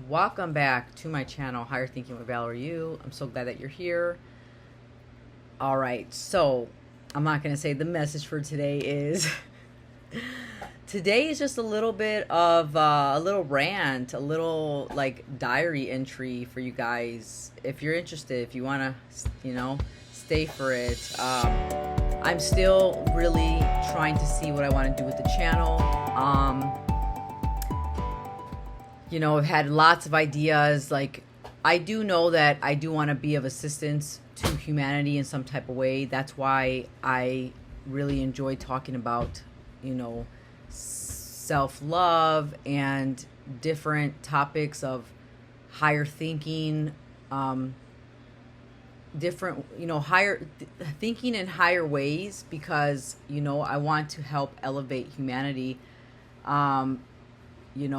Welcome back to my channel, Higher Thinking with Valerie Yu. I'm so glad that you're here. All right, so I'm not going to say the message for today is today is just a little bit of a little rant, a little like diary entry for you guys. If you're interested, if you want to, stay for it. I'm still really trying to see what I want to do with the channel. I've had lots of ideas. Like, I do know that I do want to be of assistance to humanity in some type of way. That's why I really enjoy talking about, self-love and different topics of higher thinking, different, higher thinking in higher ways, because, I want to help elevate humanity.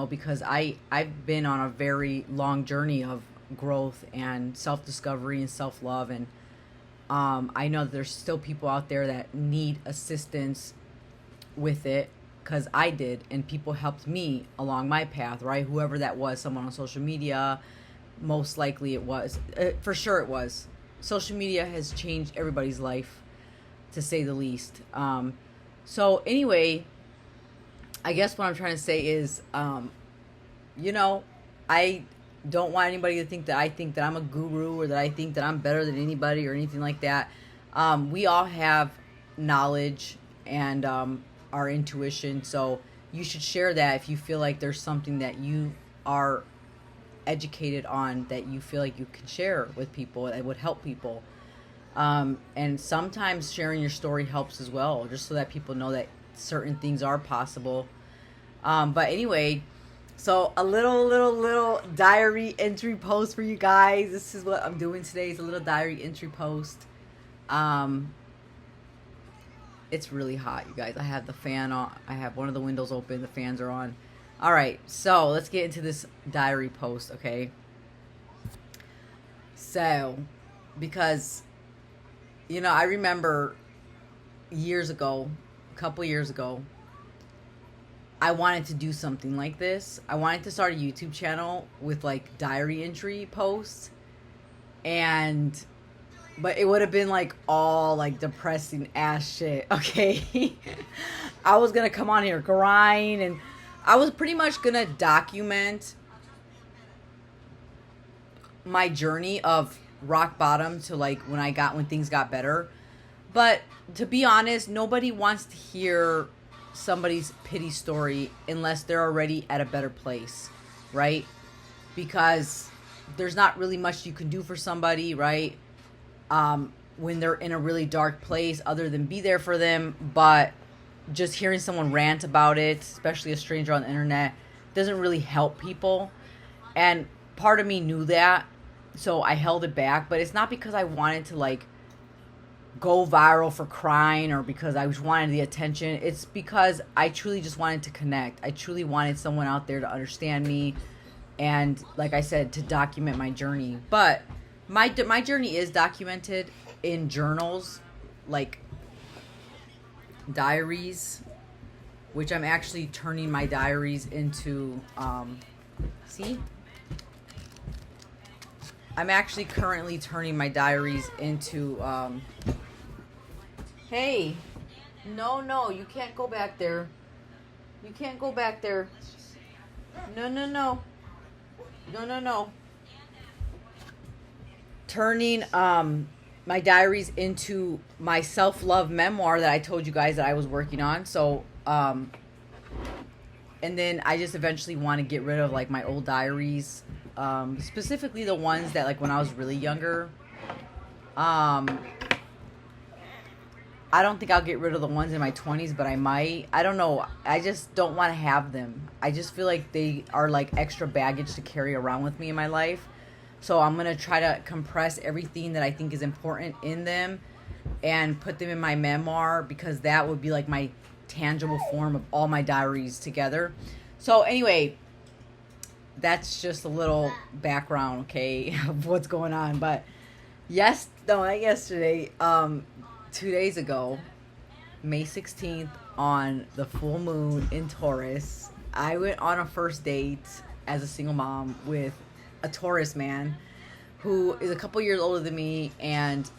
Because I've been on a very long journey of growth and self-discovery and self-love. And I know that there's still people out there that need assistance with it, because I did, and people helped me along my path, right? Whoever that was, someone on social media, most likely it was. For sure it was. Social media has changed everybody's life, to say the least. So anyway, I guess what I'm trying to say is, I don't want anybody to think that I think that I'm a guru, or that I think that I'm better than anybody or anything like that. We all have knowledge and our intuition, so you should share that if you feel like there's something that you are educated on that you feel like you can share with people that would help people. And sometimes sharing your story helps as well, just so that people know that certain things are possible. But anyway, so a little diary entry post for you guys. This is what I'm doing today. It's a little diary entry post. It's really hot, you guys. I have the fan on. I have one of the windows open. The fans are on. All right, so let's get into this diary post, okay? So, because, I remember years ago, a couple years ago, I wanted to do something like this. I wanted to start a YouTube channel with like diary entry posts, but it would have been like all like depressing ass shit, okay? I was gonna come on here grind, and I was pretty much gonna document my journey of rock bottom to like when things got better. But to be honest, nobody wants to hear somebody's pity story unless they're already at a better place, right? Because there's not really much you can do for somebody, right? When they're in a really dark place, other than be there for them. But just hearing someone rant about it, especially a stranger on the internet, doesn't really help people. And part of me knew that, so I held it back. But it's not because I wanted to like go viral for crying, or because I just wanted the attention. It's because I truly just wanted to connect. I truly wanted someone out there to understand me, and like I said, to document my journey. But my journey is documented in journals, like diaries, which I'm actually turning my diaries into I'm actually currently turning my diaries into hey, no, you can't go back there. You can't go back there. No. Turning my diaries into my self-love memoir that I told you guys that I was working on. So and then I just eventually want to get rid of like my old diaries, specifically the ones that like when I was really younger. I don't think I'll get rid of the ones in my 20s, but I might. I don't know. I just don't want to have them. I just feel like they are like extra baggage to carry around with me in my life. So I'm going to try to compress everything that I think is important in them and put them in my memoir, because that would be like my tangible form of all my diaries together. So anyway, that's just a little background, okay, of what's going on. But not yesterday, 2 days ago, May 16th, on the full moon in Taurus, I went on a first date as a single mom with a Taurus man who is a couple years older than me and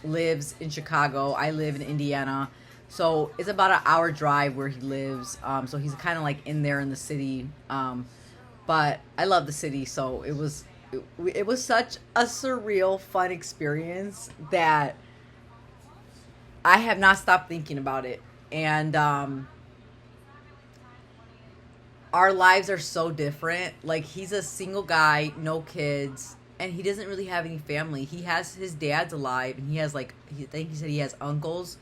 lives in Chicago. I live in Indiana. So it's about an hour drive where he lives. So he's kind of like in there in the city. But I love the city. So it was such a surreal, fun experience that I have not stopped thinking about it. And our lives are so different. Like, he's a single guy, no kids, and he doesn't really have any family. He has his dad's alive, and he has I think he said he has uncles.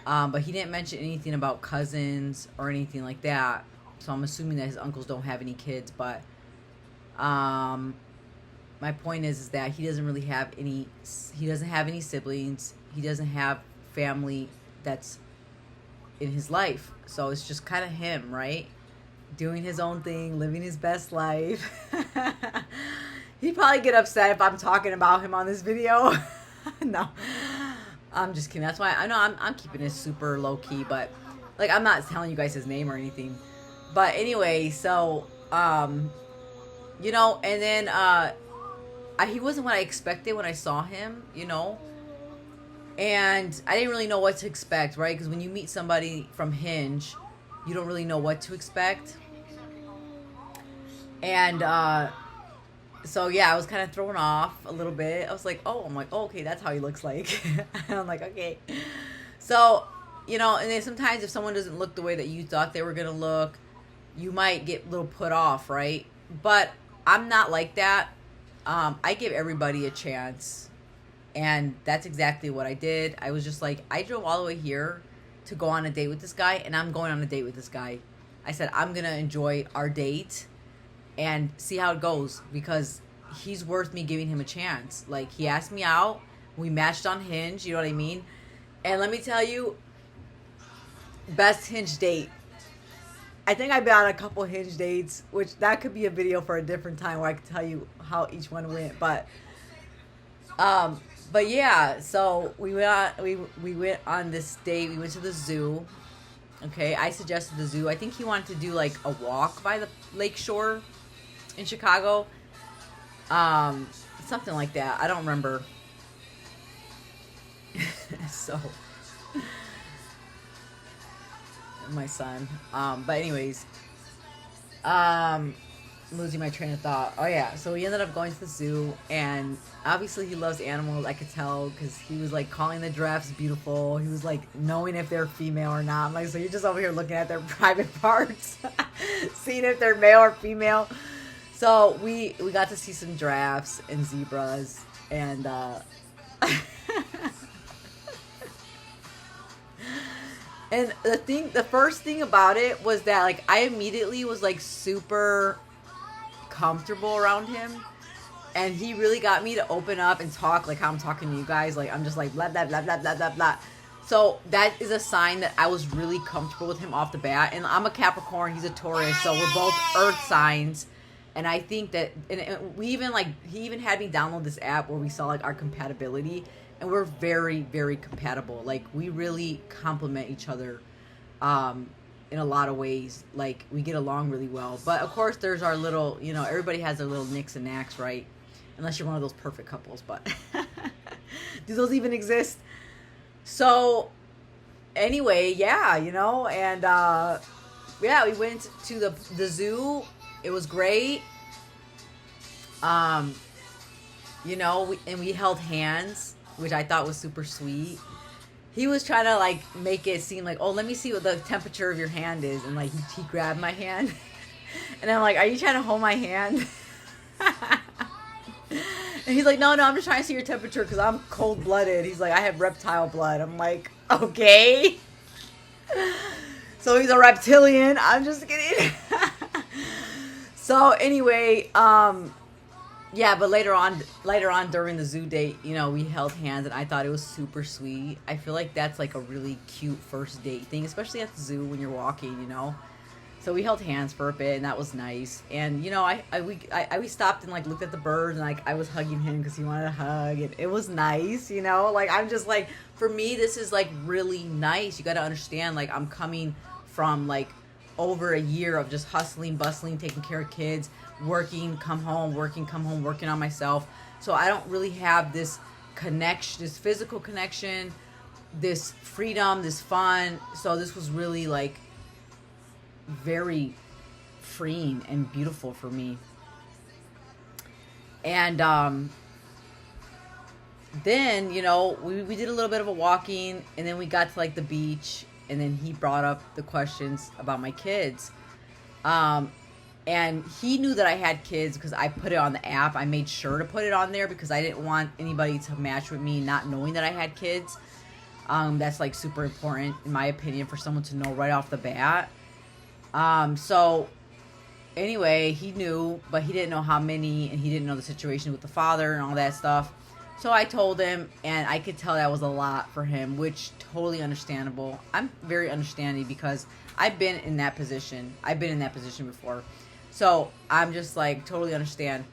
But he didn't mention anything about cousins or anything like that. So I'm assuming that his uncles don't have any kids. But my point is that he doesn't really have any. He doesn't have any siblings. He doesn't have family that's in his life. So it's just kind of him, right? Doing his own thing, living his best life. He'd probably get upset if I'm talking about him on this video. No, I'm just kidding. That's why I know I'm keeping it super low key, but like, I'm not telling you guys his name or anything. But anyway, so you know, and then he wasn't what I expected when I saw him, you know. And I didn't really know what to expect, right? Because when you meet somebody from Hinge, you don't really know what to expect. And so yeah, I was kind of thrown off a little bit. I was like, oh, okay, that's how he looks like. And I'm like, okay. So, you know, and then sometimes if someone doesn't look the way that you thought they were gonna look, you might get a little put off, right? But I'm not like that. I give everybody a chance. And that's exactly what I did. I was just like, I drove all the way here to go on a date with this guy, and I'm going on a date with this guy. I said, I'm going to enjoy our date and see how it goes, because he's worth me giving him a chance. Like, he asked me out. We matched on Hinge, you know what I mean? And let me tell you, best Hinge date. I think I've been on a couple Hinge dates, which that could be a video for a different time where I can tell you how each one went. But yeah, so we went on this date. We went to the zoo. Okay, I suggested the zoo. I think he wanted to do like a walk by the lake shore in Chicago. Something like that. I don't remember. So my son. But anyways, I'm losing my train of thought. Oh yeah, so we ended up going to the zoo, and obviously he loves animals. I could tell because he was like calling the giraffes beautiful. He was like knowing if they're female or not. I'm like, so you're just over here looking at their private parts, seeing if they're male or female. So we got to see some giraffes and zebras, and and the first thing about it was that like I immediately was like super comfortable around him, and he really got me to open up and talk like how I'm talking to you guys. Like, I'm just like blah blah blah blah blah blah blah. So that is a sign that I was really comfortable with him off the bat. And I'm a Capricorn, he's a Taurus, so we're both earth signs. And I think that, and we even like, he even had me download this app where we saw like our compatibility, and we're very, very compatible. Like, we really complement each other in a lot of ways. Like, we get along really well. But of course there's our little, you know, everybody has their little nicks and knacks, right? Unless you're one of those perfect couples. But do those even exist? So anyway, yeah, you know, and yeah, we went to the zoo. It was great. You know, we held hands, which I thought was super sweet. He was trying to like make it seem like, oh, let me see what the temperature of your hand is, and like he grabbed my hand, and I'm like, are you trying to hold my hand? And he's like, no, I'm just trying to see your temperature because I'm cold-blooded. He's like, I have reptile blood. I'm like, okay. So he's a reptilian. I'm just kidding. So anyway, yeah, but later on during the zoo date, you know, we held hands, and I thought it was super sweet. I feel like that's like a really cute first date thing, especially at the zoo when you're walking, you know. So we held hands for a bit, and that was nice. And you know, we stopped and like looked at the birds, and like I was hugging him because he wanted a hug, and it was nice, you know. Like, I'm just like, for me, this is like really nice. You got to understand, like, I'm coming from like over a year of just hustling, bustling, taking care of kids, working, come home, working on myself. So I don't really have this connection, this physical connection, this freedom, this fun. So this was really like very freeing and beautiful for me. And then, you know, we did a little bit of a walking, and then we got to like the beach, and then he brought up the questions about my kids. And he knew that I had kids because I put it on the app. I made sure to put it on there because I didn't want anybody to match with me not knowing that I had kids. That's like super important, in my opinion, for someone to know right off the bat. So anyway, he knew, but he didn't know how many, and he didn't know the situation with the father and all that stuff. So I told him, and I could tell that was a lot for him, which totally understandable. I'm very understanding because I've been in that position. I've been in that position before. So I'm just like, totally understand.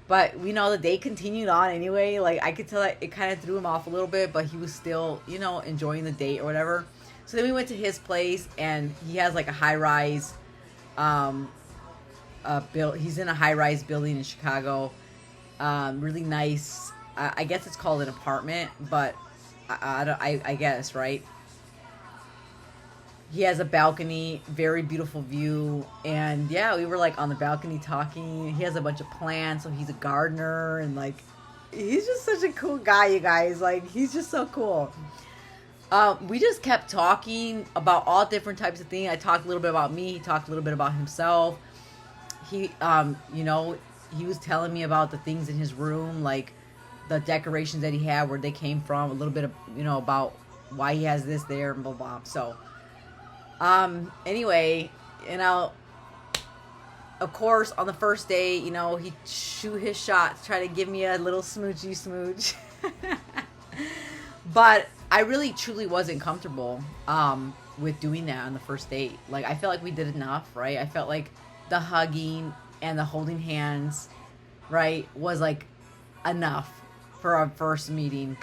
But we know that they continued on anyway. Like, I could tell that it kind of threw him off a little bit, but he was still, you know, enjoying the date or whatever. So then we went to his place, and he has like a high-rise, he's in a high-rise building in Chicago. Really nice. I guess it's called an apartment, but I guess, right? He has a balcony, very beautiful view, and yeah, we were like on the balcony talking. He has a bunch of plants, so he's a gardener, and like, he's just such a cool guy, you guys. Like, he's just so cool. We just kept talking about all different types of things. I talked a little bit about me. He talked a little bit about himself. He, you know, he was telling me about the things in his room, like the decorations that he had, where they came from, a little bit of, you know, about why he has this there, and blah, blah. So, anyway, you know, of course, on the first day, you know, he shoot his shot to try to give me a little smoochy smooch. But I really, truly wasn't comfortable, with doing that on the first date. Like, I felt like we did enough, right? I felt like the hugging and the holding hands, right, was like enough for our first meeting.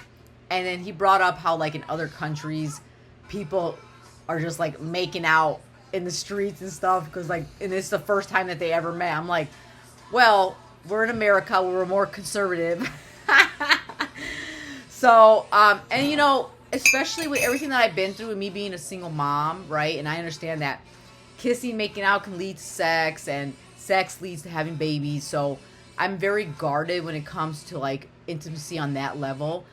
And then he brought up how, like, in other countries, people are just like making out in the streets and stuff because, like, and it's the first time that they ever met. I'm like, well, we're in America, we're more conservative. So, and you know, especially with everything that I've been through, with me being a single mom, right? And I understand that kissing, making out can lead to sex, and sex leads to having babies. So I'm very guarded when it comes to like intimacy on that level.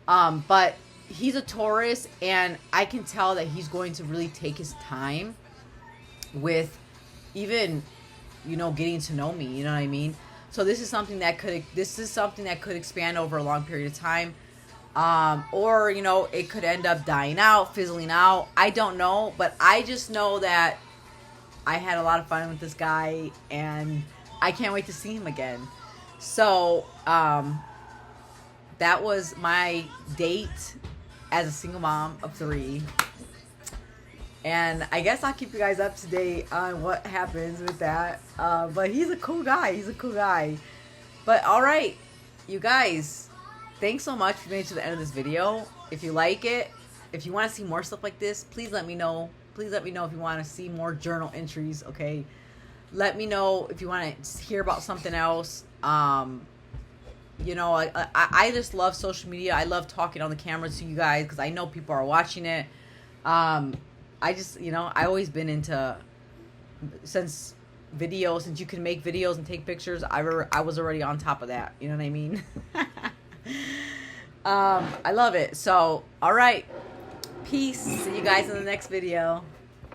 But he's a Taurus, and I can tell that he's going to really take his time with even, you know, getting to know me, you know what I mean? So this is something that could expand over a long period of time. Or, you know, it could end up dying out, fizzling out. I don't know, but I just know that I had a lot of fun with this guy, and I can't wait to see him again. So, that was my date as a single mom of 3. And I guess I'll keep you guys up to date on what happens with that. But he's a cool guy. But all right, you guys, thanks so much for being to the end of this video. If you like it, if you want to see more stuff like this, please let me know. Please let me know if you want to see more journal entries, okay? Let me know if you want to hear about something else. You know, I just love social media. I love talking on the camera to you guys because I know people are watching it. I just, you know, I always been into, since you can make videos and take pictures, I was already on top of that. You know what I mean? I love it. So, all right. Peace. See you guys in the next video.